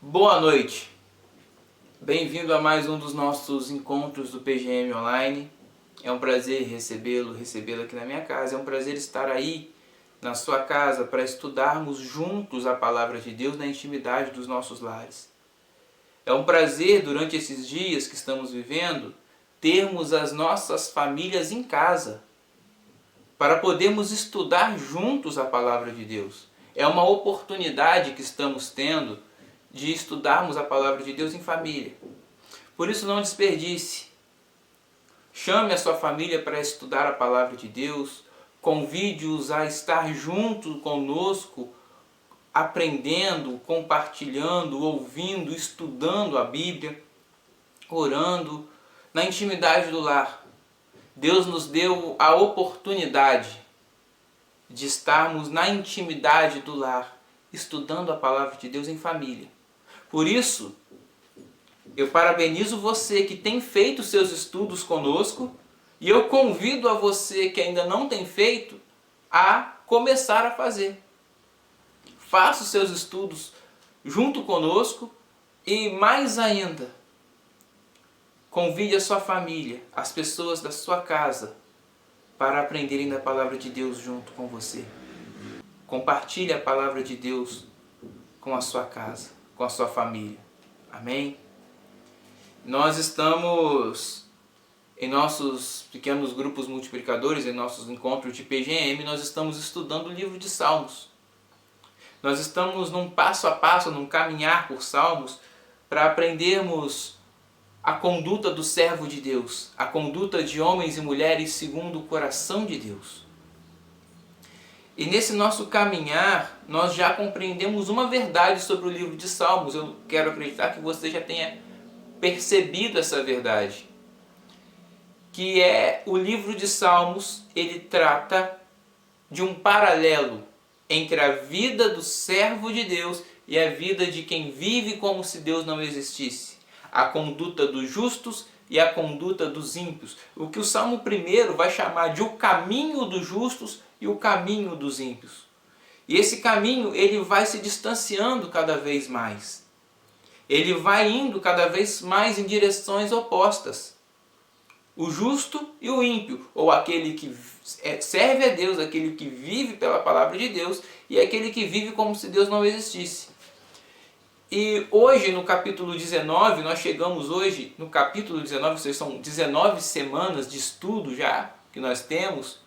Boa noite, bem-vindo a mais um dos nossos encontros do PGM Online. É um prazer recebê-la aqui na minha casa, é um prazer estar aí na sua casa para estudarmos juntos a Palavra de Deus na intimidade dos nossos lares. É um prazer, durante esses dias que estamos vivendo, termos as nossas famílias em casa, para podermos estudar juntos a Palavra de Deus. É uma oportunidade que estamos tendo de estudarmos a Palavra de Deus em família. Por isso não desperdice. Chame a sua família para estudar a Palavra de Deus. Convide-os a estar junto conosco, aprendendo, compartilhando, ouvindo, estudando a Bíblia, orando, na intimidade do lar. Deus nos deu a oportunidade de estarmos na intimidade do lar, estudando a Palavra de Deus em família. Por isso, eu parabenizo você que tem feito seus estudos conosco e eu convido a você que ainda não tem feito a começar a fazer. Faça os seus estudos junto conosco e, mais ainda, convide a sua família, as pessoas da sua casa, para aprenderem da Palavra de Deus junto com você. Compartilhe a Palavra de Deus com a sua casa, com a sua família. Amém? Nós estamos em nossos pequenos grupos multiplicadores, em nossos encontros de PGM, nós estamos estudando o livro de Salmos. Nós estamos num passo a passo, num caminhar por Salmos, para aprendermos a conduta do servo de Deus, a conduta de homens e mulheres segundo o coração de Deus. E nesse nosso caminhar, nós já compreendemos uma verdade sobre o livro de Salmos. Eu quero acreditar que você já tenha percebido essa verdade. Que é o livro de Salmos, ele trata de um paralelo entre a vida do servo de Deus e a vida de quem vive como se Deus não existisse. A conduta dos justos e a conduta dos ímpios. O que o Salmo 1 vai chamar de o caminho dos justos e o caminho dos ímpios. E esse caminho ele vai se distanciando cada vez mais. Ele vai indo cada vez mais em direções opostas. O justo e o ímpio, ou aquele que serve a Deus, aquele que vive pela palavra de Deus e aquele que vive como se Deus não existisse. E hoje, no capítulo 19, nós chegamos hoje no capítulo 19, são 19 semanas de estudo já que nós temos.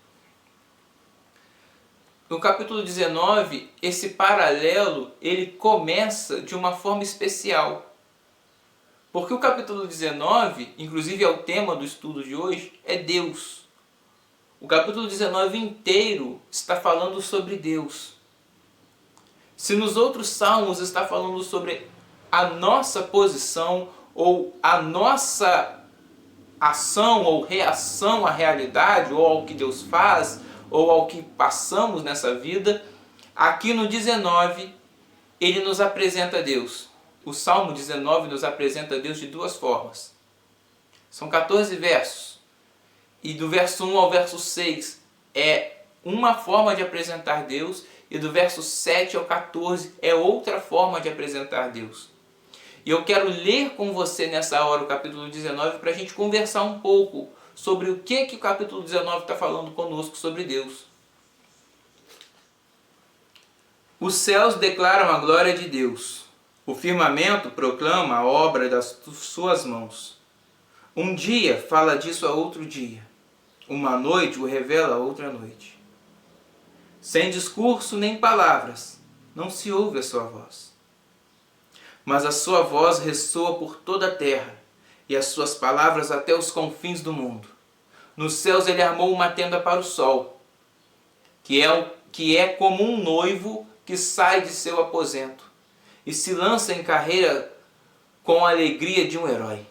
No capítulo 19, esse paralelo, ele começa de uma forma especial. Porque o capítulo 19, inclusive é o tema do estudo de hoje, é Deus. O capítulo 19 inteiro está falando sobre Deus. Se nos outros salmos está falando sobre a nossa posição ou a nossa ação ou reação à realidade ou ao que Deus faz ou ao que passamos nessa vida, aqui no 19 ele nos apresenta Deus. O Salmo 19 nos apresenta Deus de duas formas. São 14 versos. E do verso 1 ao verso 6 é uma forma de apresentar Deus. E do verso 7 ao 14 é outra forma de apresentar Deus. E eu quero ler com você nessa hora o capítulo 19 para a gente conversar um pouco sobre o que o capítulo 19 está falando conosco sobre Deus. Os céus declaram a glória de Deus. O firmamento proclama a obra das suas mãos. Um dia fala disso a outro dia. Uma noite o revela a outra noite. Sem discurso nem palavras, não se ouve a sua voz. Mas a sua voz ressoa por toda a terra, e as suas palavras até os confins do mundo. Nos céus ele armou uma tenda para o sol, que é como um noivo que sai de seu aposento, e se lança em carreira com a alegria de um herói.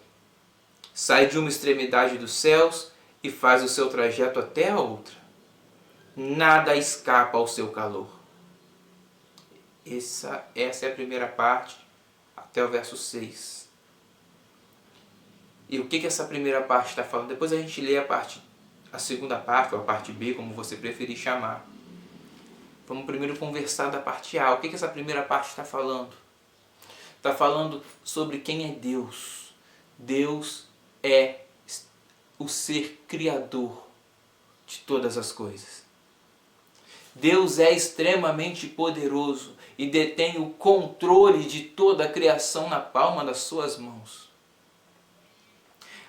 Sai de uma extremidade dos céus e faz o seu trajeto até a outra. Nada escapa ao seu calor. Essa é a primeira parte, até o verso 6. E o que essa primeira parte está falando? Depois a gente lê a segunda parte, ou a parte B, como você preferir chamar. Vamos primeiro conversar da parte A. O que essa primeira parte está falando? Está falando sobre quem é Deus. Deus é o ser criador de todas as coisas. Deus é extremamente poderoso e detém o controle de toda a criação na palma das suas mãos.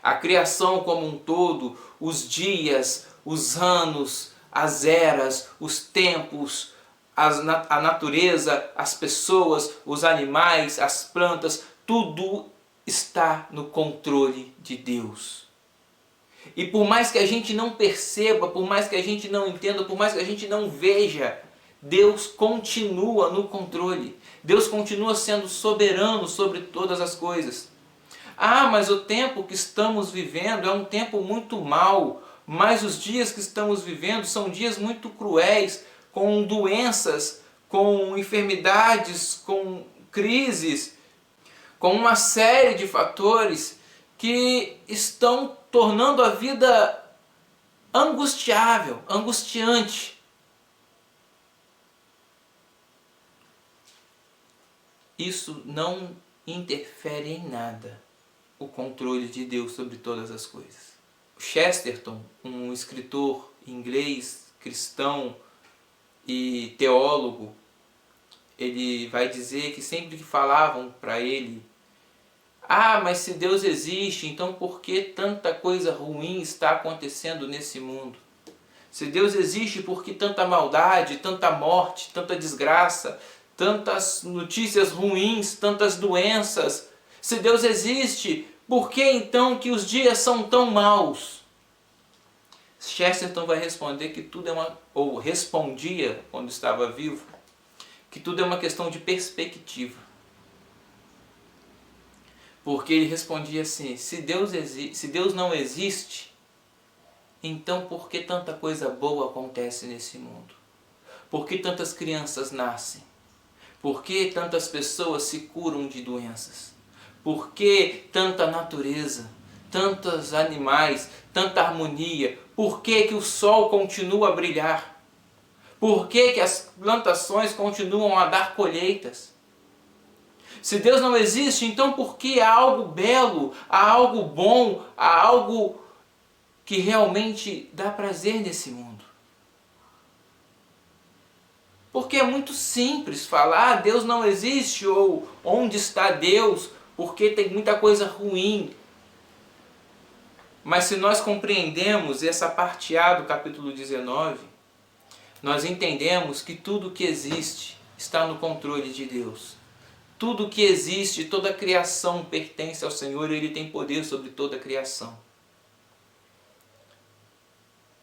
A criação como um todo, os dias, os anos, as eras, os tempos, a natureza, as pessoas, os animais, as plantas, tudo está no controle de Deus. E por mais que a gente não perceba, por mais que a gente não entenda, por mais que a gente não veja, Deus continua no controle. Deus continua sendo soberano sobre todas as coisas. Ah, mas o tempo que estamos vivendo é um tempo muito mau, mas os dias que estamos vivendo são dias muito cruéis, com doenças, com enfermidades, com crises, com uma série de fatores que estão tornando a vida angustiável, angustiante. Isso não interfere em nada o controle de Deus sobre todas as coisas. Chesterton, um escritor inglês, cristão e teólogo, ele vai dizer que sempre que falavam para ele: ah, mas se Deus existe, então por que tanta coisa ruim está acontecendo nesse mundo? Se Deus existe, por que tanta maldade, tanta morte, tanta desgraça, tantas notícias ruins, tantas doenças? Se Deus existe, por que então que os dias são tão maus? Chesterton vai responder que tudo é ou respondia quando estava vivo, que tudo é uma questão de perspectiva. Porque ele respondia assim: se Deus não existe, então por que tanta coisa boa acontece nesse mundo? Por que tantas crianças nascem? Por que tantas pessoas se curam de doenças? Por que tanta natureza, tantos animais, tanta harmonia? Por que que o sol continua a brilhar? Por que que as plantações continuam a dar colheitas? Se Deus não existe, então por que há algo belo, há algo bom, há algo que realmente dá prazer nesse mundo? Porque é muito simples falar: ah, Deus não existe, ou onde está Deus, porque tem muita coisa ruim. Mas se nós compreendemos essa parte A do capítulo 19, nós entendemos que tudo que existe está no controle de Deus. Tudo que existe, toda a criação pertence ao Senhor e Ele tem poder sobre toda a criação.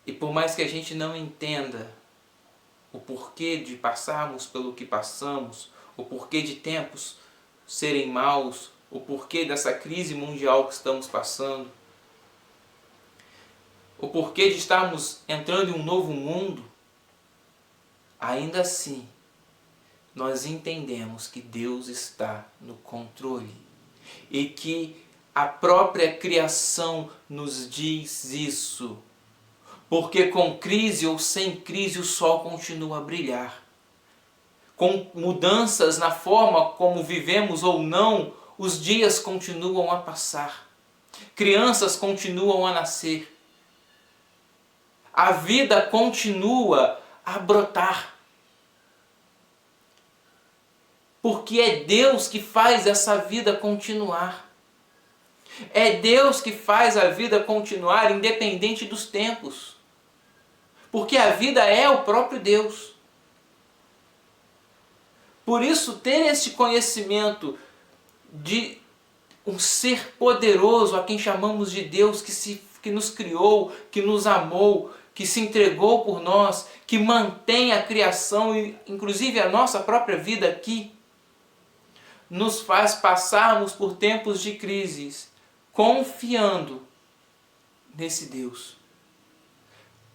E por mais que a gente não entenda o porquê de passarmos pelo que passamos, o porquê de tempos serem maus, o porquê dessa crise mundial que estamos passando, o porquê de estarmos entrando em um novo mundo, ainda assim, nós entendemos que Deus está no controle e que a própria criação nos diz isso. Porque com crise ou sem crise o sol continua a brilhar. Com mudanças na forma como vivemos ou não, os dias continuam a passar. Crianças continuam a nascer. A vida continua a brotar. Porque é Deus que faz essa vida continuar. É Deus que faz a vida continuar independente dos tempos. Porque a vida é o próprio Deus. Por isso, ter esse conhecimento de um ser poderoso a quem chamamos de Deus, que nos criou, que nos amou, que se entregou por nós, que mantém a criação e inclusive a nossa própria vida aqui, nos faz passarmos por tempos de crises, confiando nesse Deus.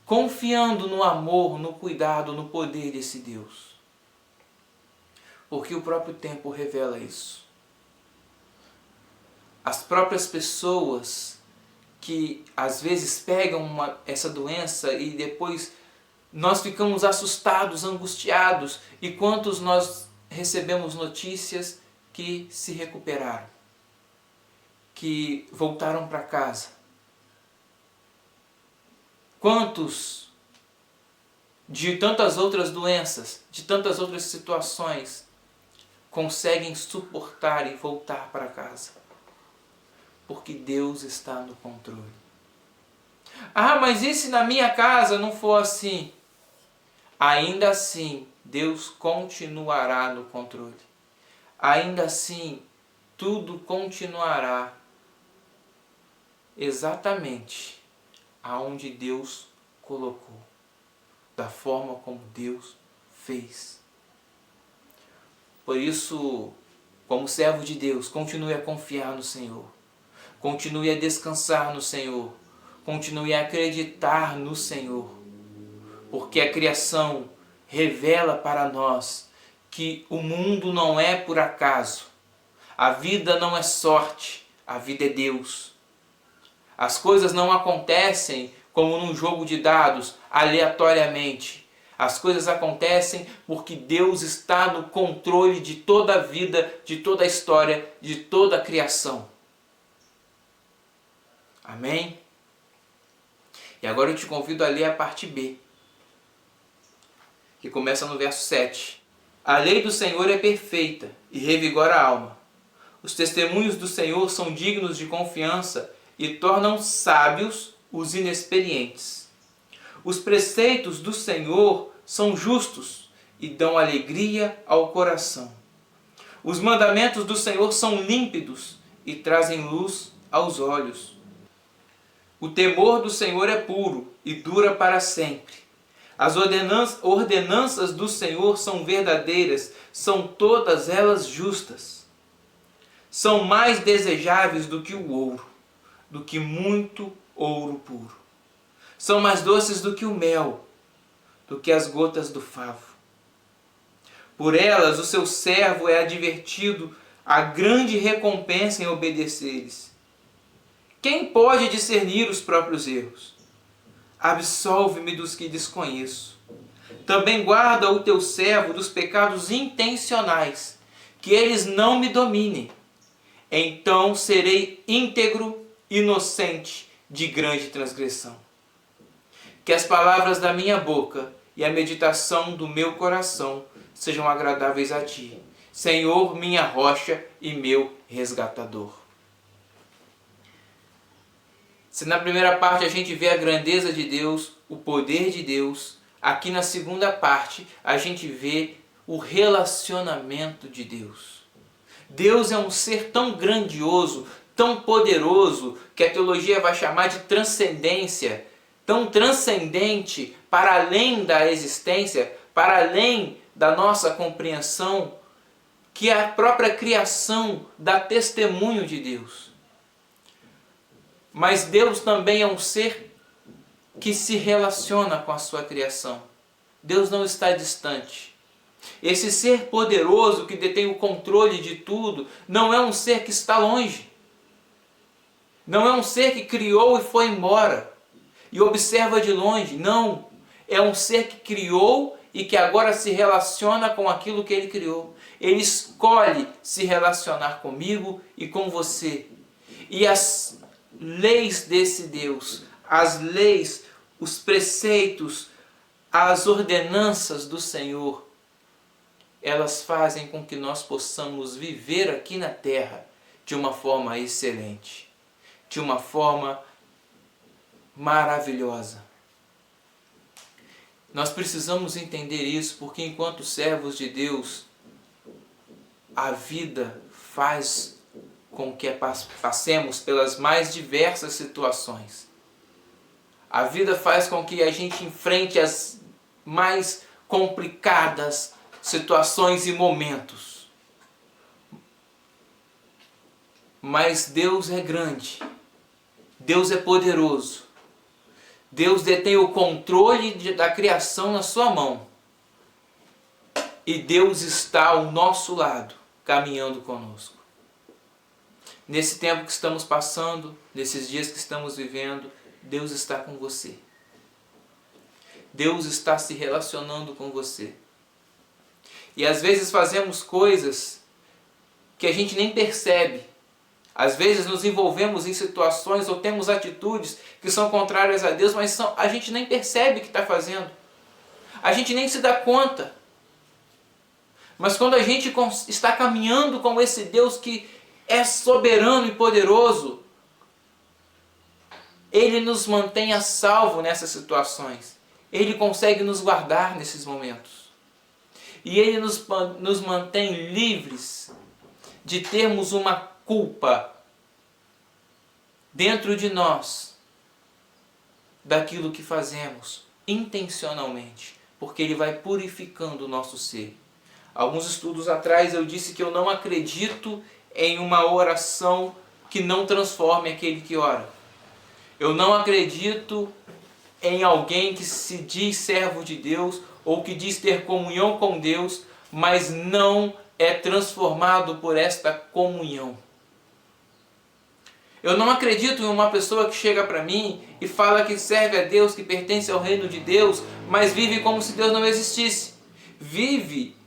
Confiando no amor, no cuidado, no poder desse Deus. Porque o próprio tempo revela isso. As próprias pessoas que às vezes pegam essa doença e depois nós ficamos assustados, angustiados. E quantos nós recebemos notícias que se recuperaram, que voltaram para casa? Quantos de tantas outras doenças, de tantas outras situações, conseguem suportar e voltar para casa? Porque Deus está no controle. Ah, mas e se na minha casa não for assim? Ainda assim, Deus continuará no controle. Ainda assim, tudo continuará exatamente aonde Deus colocou, da forma como Deus fez. Por isso, como servo de Deus, continue a confiar no Senhor, continue a descansar no Senhor, continue a acreditar no Senhor, porque a criação revela para nós que o mundo não é por acaso, a vida não é sorte, a vida é Deus. As coisas não acontecem como num jogo de dados, aleatoriamente. As coisas acontecem porque Deus está no controle de toda a vida, de toda a história, de toda a criação. Amém? E agora eu te convido a ler a parte B, que começa no verso 7. A lei do Senhor é perfeita e revigora a alma. Os testemunhos do Senhor são dignos de confiança e tornam sábios os inexperientes. Os preceitos do Senhor são justos e dão alegria ao coração. Os mandamentos do Senhor são límpidos e trazem luz aos olhos. O temor do Senhor é puro e dura para sempre. As ordenanças do Senhor são verdadeiras, são todas elas justas. São mais desejáveis do que o ouro, do que muito ouro puro. São mais doces do que o mel, do que as gotas do favo. Por elas o seu servo é advertido a grande recompensa em obedecer-lhes. Quem pode discernir os próprios erros? Absolve-me dos que desconheço. Também guarda o teu servo dos pecados intencionais, que eles não me dominem. Então serei íntegro, inocente de grande transgressão. Que as palavras da minha boca e a meditação do meu coração sejam agradáveis a ti, Senhor, minha rocha e meu resgatador. Se na primeira parte a gente vê a grandeza de Deus, o poder de Deus, aqui na segunda parte a gente vê o relacionamento de Deus. Deus é um ser tão grandioso, tão poderoso, que a teologia vai chamar de transcendência, tão transcendente para além da existência, para além da nossa compreensão, que a própria criação dá testemunho de Deus. Mas Deus também é um ser que se relaciona com a sua criação. Deus não está distante. Esse ser poderoso que detém o controle de tudo não é um ser que está longe. Não é um ser que criou e foi embora e observa de longe. Não. É um ser que criou e que agora se relaciona com aquilo que ele criou. Ele escolhe se relacionar comigo e com você. E as leis desse Deus, as leis, os preceitos, as ordenanças do Senhor, elas fazem com que nós possamos viver aqui na terra de uma forma excelente, de uma forma maravilhosa. Nós precisamos entender isso, porque enquanto servos de Deus, a vida faz com que passemos pelas mais diversas situações. A vida faz com que a gente enfrente as mais complicadas situações e momentos. Mas Deus é grande, Deus é poderoso, Deus detém o controle da criação na sua mão. E Deus está ao nosso lado, caminhando conosco. Nesse tempo que estamos passando, nesses dias que estamos vivendo, Deus está com você. Deus está se relacionando com você. E às vezes fazemos coisas que a gente nem percebe. Às vezes nos envolvemos em situações ou temos atitudes que são contrárias a Deus, mas a gente nem percebe que está fazendo. A gente nem se dá conta. Mas quando a gente está caminhando com esse Deus que é soberano e poderoso, Ele nos mantém a salvo nessas situações. Ele consegue nos guardar nesses momentos. E Ele nos mantém livres de termos uma culpa dentro de nós daquilo que fazemos intencionalmente, porque Ele vai purificando o nosso ser. Alguns estudos atrás eu disse que eu não acredito em uma oração que não transforme aquele que ora. Eu não acredito em alguém que se diz servo de Deus ou que diz ter comunhão com Deus, mas não é transformado por esta comunhão. Eu não acredito em uma pessoa que chega para mim e fala que serve a Deus, que pertence ao reino de Deus, mas vive como se Deus não existisse. Vive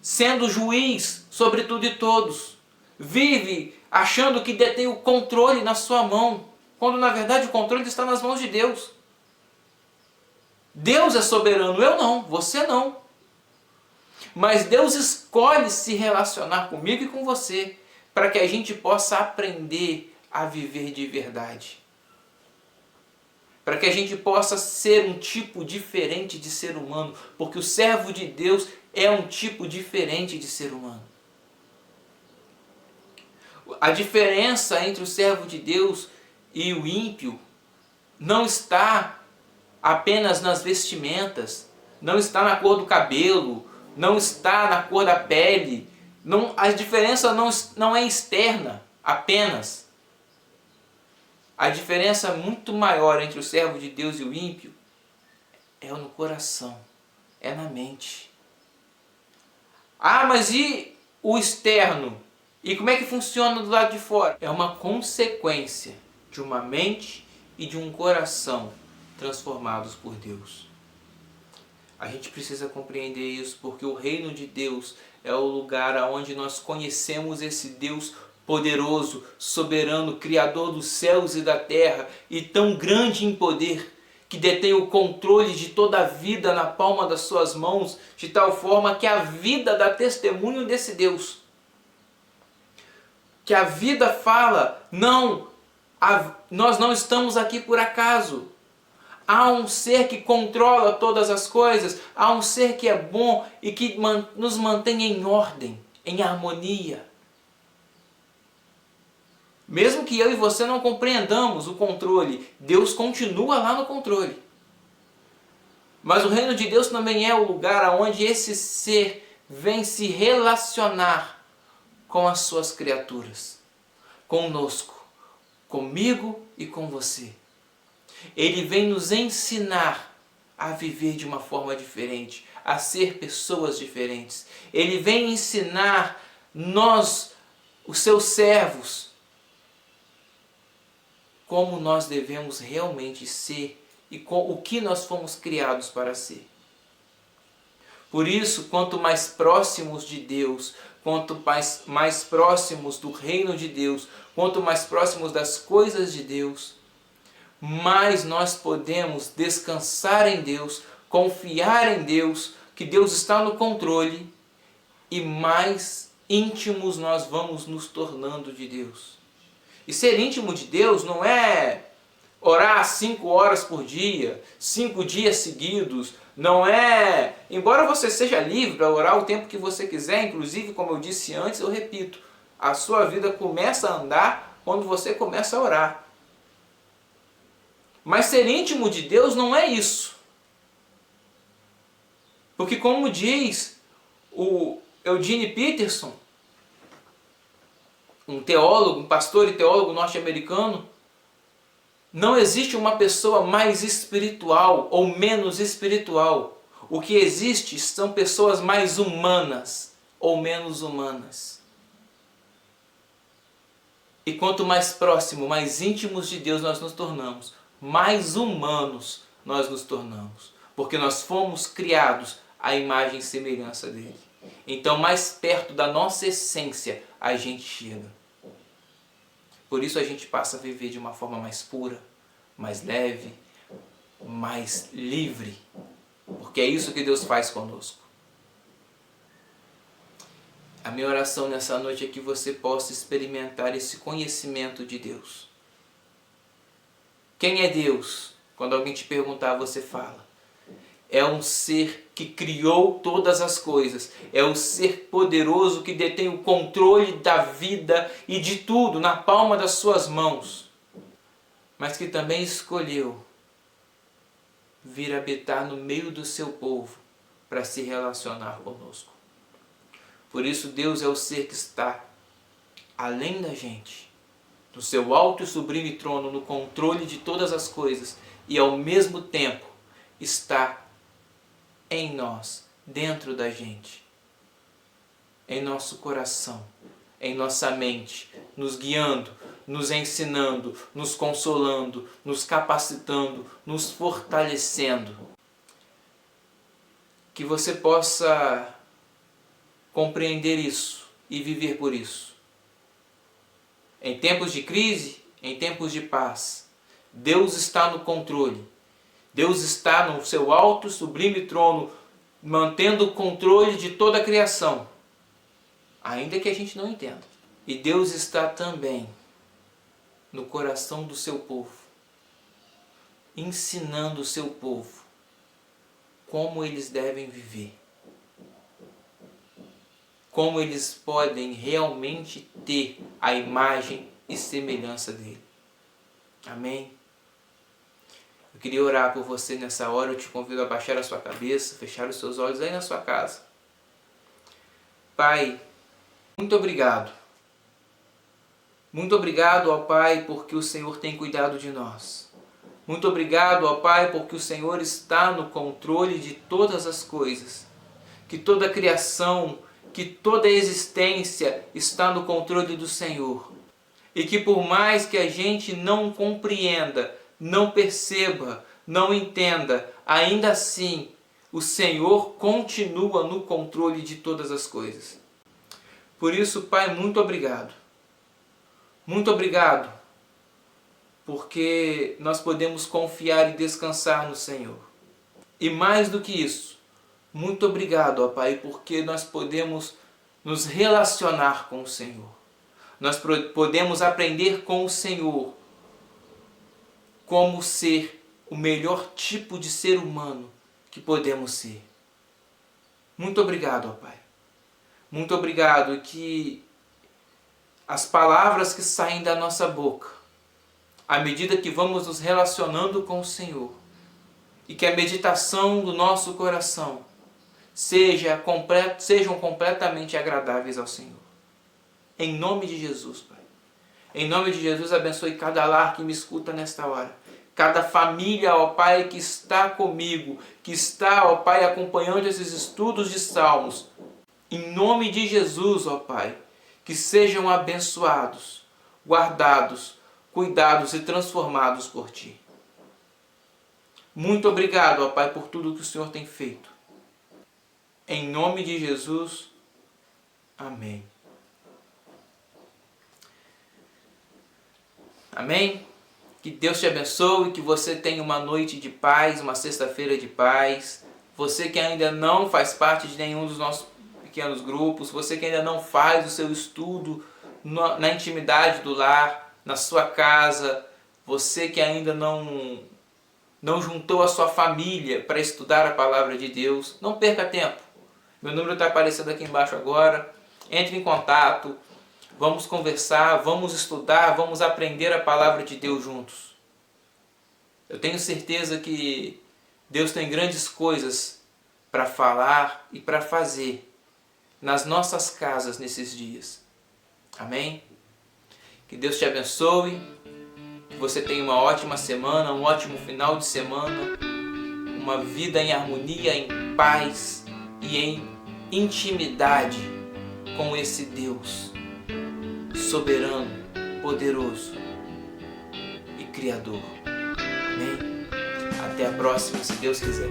sendo juiz sobre tudo e todos. Vive achando que detém o controle na sua mão, quando na verdade o controle está nas mãos de Deus. Deus é soberano, eu não, você não. Mas Deus escolhe se relacionar comigo e com você, para que a gente possa aprender a viver de verdade. Para que a gente possa ser um tipo diferente de ser humano, porque o servo de Deus é um tipo diferente de ser humano. A diferença entre o servo de Deus e o ímpio não está apenas nas vestimentas, não está na cor do cabelo, não está na cor da pele. Não, a diferença não é externa apenas. A diferença muito maior entre o servo de Deus e o ímpio é no coração, é na mente. Ah, mas e o externo? E como é que funciona do lado de fora? É uma consequência de uma mente e de um coração transformados por Deus. A gente precisa compreender isso, porque o reino de Deus é o lugar onde nós conhecemos esse Deus poderoso, soberano, criador dos céus e da terra, e tão grande em poder, que detém o controle de toda a vida na palma das suas mãos, de tal forma que a vida dá testemunho desse Deus. Que a vida fala, não, nós não estamos aqui por acaso. Há um ser que controla todas as coisas, há um ser que é bom e que nos mantém em ordem, em harmonia. Mesmo que eu e você não compreendamos o controle, Deus continua lá no controle. Mas o reino de Deus também é o lugar onde esse ser vem se relacionar com as suas criaturas, conosco, comigo e com você. Ele vem nos ensinar a viver de uma forma diferente, a ser pessoas diferentes. Ele vem ensinar nós, os seus servos, como nós devemos realmente ser e o que nós fomos criados para ser. Por isso, quanto mais próximos de Deus, quanto mais próximos do reino de Deus, quanto mais próximos das coisas de Deus, mais nós podemos descansar em Deus, confiar em Deus, que Deus está no controle, e mais íntimos nós vamos nos tornando de Deus. E ser íntimo de Deus não é orar 5 horas por dia, 5 dias seguidos, não é... Embora você seja livre para orar o tempo que você quiser, inclusive, como eu disse antes, eu repito, a sua vida começa a andar quando você começa a orar. Mas ser íntimo de Deus não é isso. Porque como diz o Eugene Peterson, um teólogo, um pastor e teólogo norte-americano, não existe uma pessoa mais espiritual ou menos espiritual. O que existe são pessoas mais humanas ou menos humanas. E quanto mais próximo, mais íntimos de Deus nós nos tornamos, mais humanos nós nos tornamos. Porque nós fomos criados à imagem e semelhança dele. Então mais perto da nossa essência a gente chega. Por isso a gente passa a viver de uma forma mais pura, mais leve, mais livre. Porque é isso que Deus faz conosco. A minha oração nessa noite é que você possa experimentar esse conhecimento de Deus. Quem é Deus? Quando alguém te perguntar, você fala. É um ser que criou todas as coisas. É um ser poderoso que detém o controle da vida e de tudo na palma das suas mãos. Mas que também escolheu vir habitar no meio do seu povo para se relacionar conosco. Por isso Deus é o ser que está além da gente, no seu alto e sublime trono, no controle de todas as coisas e ao mesmo tempo está em nós, dentro da gente, em nosso coração, em nossa mente, nos guiando, nos ensinando, nos consolando, nos capacitando, nos fortalecendo. Que você possa compreender isso e viver por isso. Em tempos de crise, em tempos de paz, Deus está no controle. Deus está no seu alto e sublime trono, mantendo o controle de toda a criação, ainda que a gente não entenda. E Deus está também no coração do seu povo, ensinando o seu povo como eles devem viver, como eles podem realmente ter a imagem e semelhança dele. Amém? Eu queria orar por você nessa hora. Eu te convido a baixar a sua cabeça, fechar os seus olhos aí na sua casa. Pai, muito obrigado. Muito obrigado, ó Pai, porque o Senhor tem cuidado de nós. Muito obrigado, ó Pai, porque o Senhor está no controle de todas as coisas. Que toda a criação, que toda a existência está no controle do Senhor. E que por mais que a gente não compreenda, não perceba, não entenda, ainda assim o Senhor continua no controle de todas as coisas. Por isso, Pai, muito obrigado. Muito obrigado, porque nós podemos confiar e descansar no Senhor. E mais do que isso, muito obrigado, ó Pai, porque nós podemos nos relacionar com o Senhor. Nós podemos aprender com o Senhor como ser o melhor tipo de ser humano que podemos ser. Muito obrigado, ó Pai. Muito obrigado que as palavras que saem da nossa boca, à medida que vamos nos relacionando com o Senhor, e que a meditação do nosso coração sejam completamente agradáveis ao Senhor. Em nome de Jesus, Pai. Em nome de Jesus, abençoe cada lar que me escuta nesta hora. Cada família, ó Pai, que está comigo, que está, ó Pai, acompanhando esses estudos de Salmos. Em nome de Jesus, ó Pai, que sejam abençoados, guardados, cuidados e transformados por Ti. Muito obrigado, ó Pai, por tudo que o Senhor tem feito. Em nome de Jesus, amém. Amém? Que Deus te abençoe, que você tenha uma noite de paz, uma sexta-feira de paz. Você que ainda não faz parte de nenhum dos nossos pequenos grupos, você que ainda não faz o seu estudo na intimidade do lar, na sua casa, você que ainda não juntou a sua família para estudar a palavra de Deus, não perca tempo. Meu número está aparecendo aqui embaixo agora. Entre em contato. Vamos conversar, vamos estudar, vamos aprender a palavra de Deus juntos. Eu tenho certeza que Deus tem grandes coisas para falar e para fazer nas nossas casas nesses dias. Amém? Que Deus te abençoe, que você tenha uma ótima semana, um ótimo final de semana, uma vida em harmonia, em paz e em intimidade com esse Deus soberano, poderoso e criador. Amém? Até a próxima, se Deus quiser.